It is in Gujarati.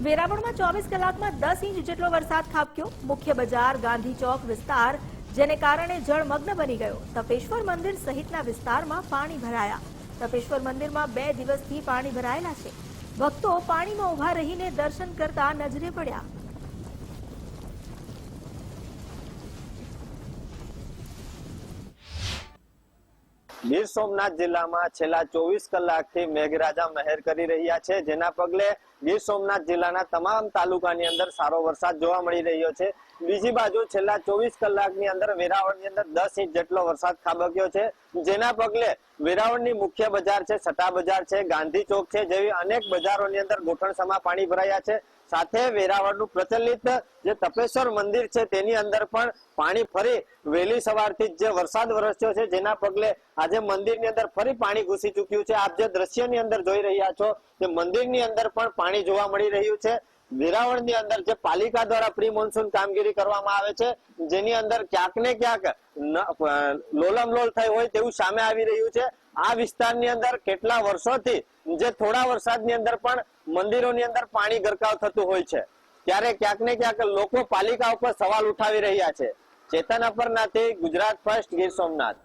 વેરાવળમાં 24 કલાકમાં 10 ઇંચ જેટલો વરસાદ ખાબક્યો। મુખ્ય બજાર ગાંધી ચોક વિસ્તાર જેને કારણે જળમગ્ન બની ગયો। તપેશ્વર મંદિર સહિતના વિસ્તારમાં પાણી ભરાયા। તપેશ્વર મંદિરમાં 2 દિવસથી પાણી ભરાયેલા છે। ભક્તો પાણીમાં ઉભા રહીને દર્શન કરતા નજરે પડ્યા। ગીર સોમનાથ જિલ્લામાં છેલ્લા 24 કલાકથી મેઘરાજા મહેર કરી રહ્યા છે, જેના પગલે ગીર સોમનાથ જિલ્લાના તમામ તાલુકાની અંદર સારો વરસાદ જોવા મળી રહ્યો છે। બીજી બાજુ છેલ્લા 24 કલાકની અંદર વેરાવળની અંદર 10 ઇંચ જેટલો વરસાદ ખાબક્યો છે, જેના પગલે વેરાવળની મુખ્ય બજાર છે, સટા બજાર છે, ગાંધી ચોક છે જેવી અનેક બજારોની અંદર ઘૂંટણસમા પાણી ભરાયા છે। સાથે વેરાવળનું પ્રચલિત જે તપેશ્વર મંદિર છે તેની અંદર પણ પાણી ફરી વહેલી સવારથી જે વરસાદ વરસ્યો છે, જેના પગલે આજે મંદિરની અંદર ફરી પાણી ઘૂસી ચૂક્યું છે। આપ જે દ્રશ્યની અંદર જોઈ રહ્યા છો તે મંદિરની અંદર પણ પાણી જોવા મળી રહ્યું છે। વેરાવળની અંદર જે પાલિકા દ્વારા પ્રી મોન્સૂન કામગીરી કરવામાં આવે છે, જેની અંદર ક્યાંક ને ક્યાંક લોલમલોલ થઈ હોય તેવું સામે આવી રહ્યું છે। આ વિસ્તારની અંદર કેટલા વર્ષોથી જે થોડા વરસાદની અંદર પણ મંદિરોની અંદર પાણી ગરકાવ થતું હોય છે, ત્યારે ક્યાંક ને ક્યાંક લોકો પાલિકા ઉપર સવાલ ઉઠાવી રહ્યા છે। ચેતન અપરનાથી ગુજરાત ફર્સ્ટ, ગીર સોમનાથ।